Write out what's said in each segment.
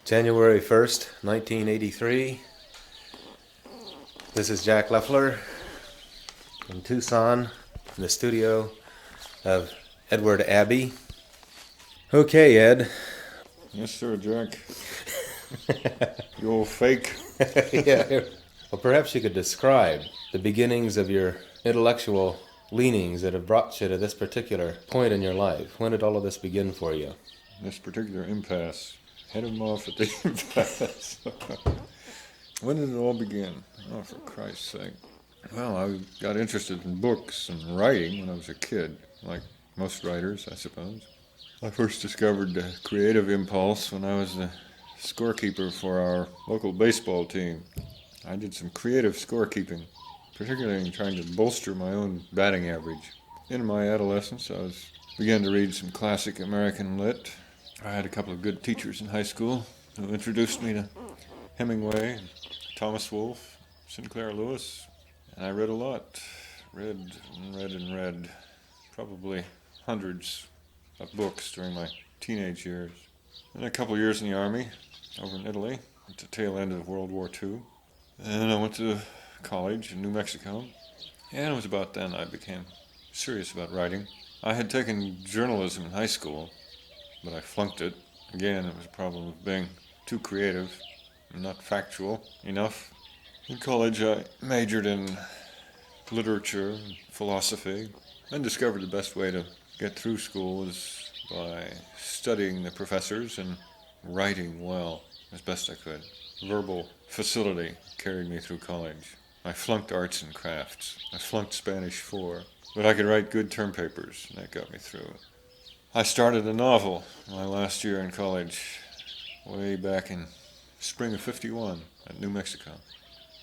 January 1st, 1983. This is Jack Loeffler in Tucson, in the studio of Edward Abbey. Okay, Ed. Yes, sir, Jack. You old fake. Yeah. Well, perhaps you could describe the beginnings of your intellectual leanings that have brought you to this particular point in your life. When did all of this begin for you? This particular impasse. Head him off at the impasse. When did it all begin? Oh, for Christ's sake. Well, I got interested in books and writing when I was a kid, like most writers, I suppose. I first discovered the creative impulse when I was the scorekeeper for our local baseball team. I did some creative scorekeeping, particularly in trying to bolster my own batting average. In my adolescence, began to read some classic American lit. I had a couple of good teachers in high school who introduced me to Hemingway, Thomas Wolfe, Sinclair Lewis, and I read a lot. Read and read and read, probably hundreds of books during my teenage years. And a couple of years in the Army over in Italy at the tail end of World War II. And I went to college in New Mexico, and it was about then I became serious about writing. I had taken journalism in high school, but I flunked it. Again, it was a problem of being too creative and not factual enough. In college, I majored in literature and philosophy, and discovered the best way to get through school was by studying the professors and writing well as best I could. Verbal facility carried me through college. I flunked arts and crafts. I flunked Spanish 4, but I could write good term papers, and that got me through. I started a novel my last year in college, way back in spring of '51 at New Mexico.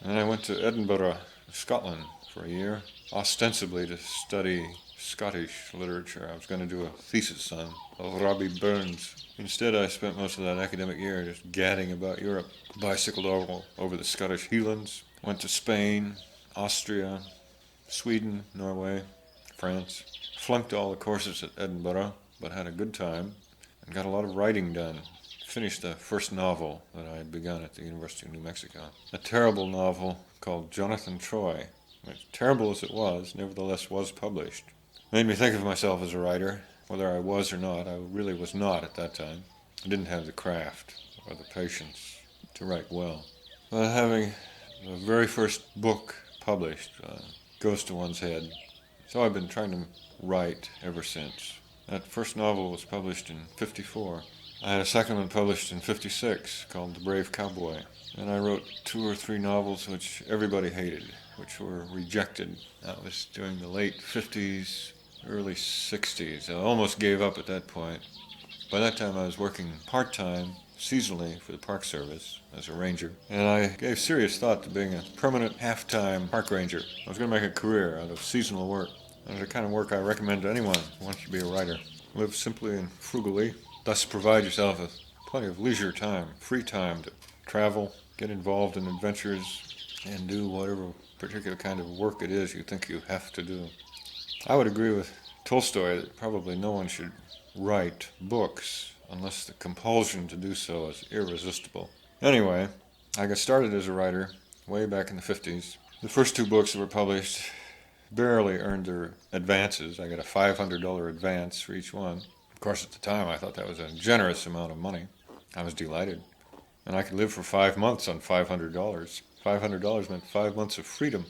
And then I went to Edinburgh, Scotland for a year, ostensibly to study Scottish literature. I was going to do a thesis on Robbie Burns. Instead, I spent most of that academic year just gadding about Europe. Bicycled over the Scottish Highlands, went to Spain, Austria, Sweden, Norway, France. Flunked all the courses at Edinburgh, but had a good time and got a lot of writing done. Finished the first novel that I had begun at the University of New Mexico. A terrible novel called Jonathan Troy, which, terrible as it was, nevertheless was published. Made me think of myself as a writer, whether I was or not. I really was not at that time. I didn't have the craft or the patience to write well. But having the very first book published goes to one's head. So I've been trying to write ever since. That first novel was published in '54. I had a second one published in '56 called The Brave Cowboy. And I wrote 2 or 3 novels which everybody hated, which were rejected. That was during the late '50s, early '60s. I almost gave up at that point. By that time I was working part-time, seasonally for the Park Service as a ranger. And I gave serious thought to being a permanent half-time park ranger. I was going to make a career out of seasonal work. And the kind of work I recommend to anyone who wants to be a writer. Live simply and frugally, thus provide yourself with plenty of leisure time, free time to travel, get involved in adventures, and do whatever particular kind of work it is you think you have to do. I would agree with Tolstoy that probably no one should write books unless the compulsion to do so is irresistible. Anyway, I got started as a writer way back in the '50s. The first 2 books that were published barely earned their advances. I got a $500 advance for each one. Of course, at the time, I thought that was a generous amount of money. I was delighted. And I could live for 5 months on $500. $500 meant 5 months of freedom.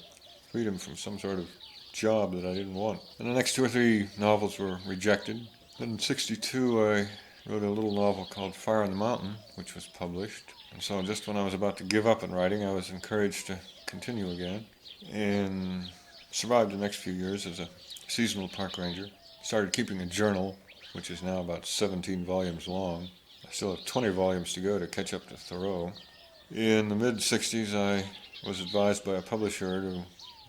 Freedom from some sort of job that I didn't want. And the next 2 or 3 novels were rejected. Then in '62, I wrote a little novel called Fire on the Mountain, which was published. And so just when I was about to give up on writing, I was encouraged to continue again. And survived the next few years as a seasonal park ranger. Started keeping a journal, which is now about 17 volumes long. I still have 20 volumes to go to catch up to Thoreau. In the mid-'60s, I was advised by a publisher to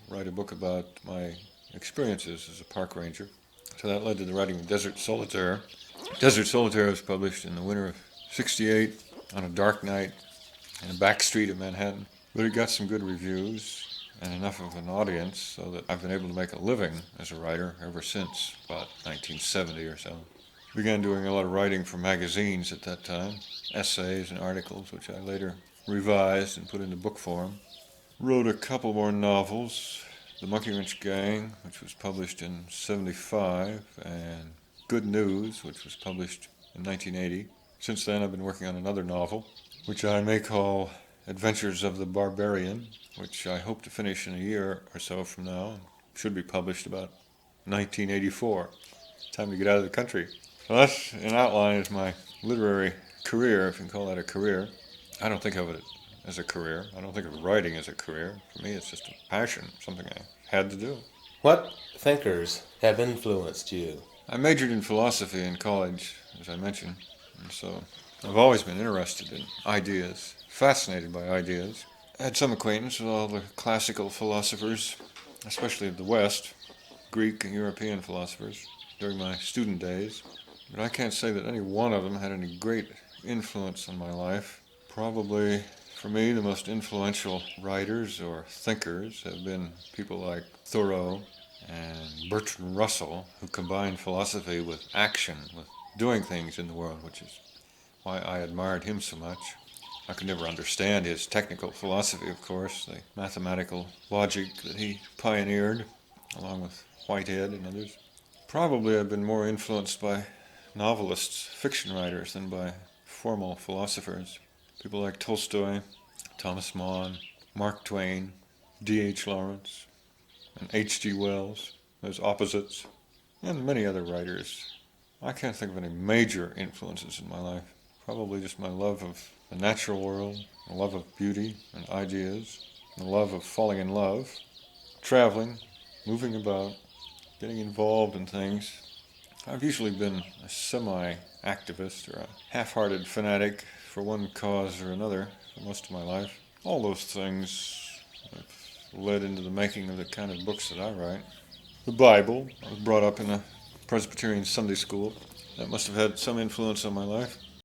write a book about my experiences as a park ranger. So that led to the writing of Desert Solitaire. Desert Solitaire was published in the winter of '68 on a dark night in a back street of Manhattan. But it got some good reviews and enough of an audience so that I've been able to make a living as a writer ever since about 1970 or so. Began doing a lot of writing for magazines at that time, essays and articles, which I later revised and put into book form. Wrote a couple more novels, The Monkey Wrench Gang, which was published in '75, and Good News, which was published in 1980. Since then, I've been working on another novel, which I may call Adventures of the Barbarian, which I hope to finish in a year or so from now. Should be published about 1984. Time to get out of the country. So that's, in outline, is my literary career, if you can call that a career. I don't think of it as a career. I don't think of writing as a career. For me, it's just a passion, something I had to do. What thinkers have influenced you? I majored in philosophy in college, as I mentioned, and so I've always been interested in ideas, fascinated by ideas. I had some acquaintance with all the classical philosophers, especially of the West, Greek and European philosophers, during my student days. But I can't say that any one of them had any great influence on my life. Probably, for me, the most influential writers or thinkers have been people like Thoreau and Bertrand Russell, who combined philosophy with action, with doing things in the world, which is why I admired him so much. I could never understand his technical philosophy, of course, the mathematical logic that he pioneered, along with Whitehead and others. Probably I've been more influenced by novelists, fiction writers, than by formal philosophers. People like Tolstoy, Thomas Mann, Mark Twain, D.H. Lawrence, and H.G. Wells, those opposites, and many other writers. I can't think of any major influences in my life. Probably just my love of the natural world, the love of beauty and ideas, the love of falling in love, traveling, moving about, getting involved in things. I've usually been a semi-activist or a half-hearted fanatic for one cause or another for most of my life. All those things have led into the making of the kind of books that I write. The Bible, I was brought up in a Presbyterian Sunday school. That must have had some influence on my life.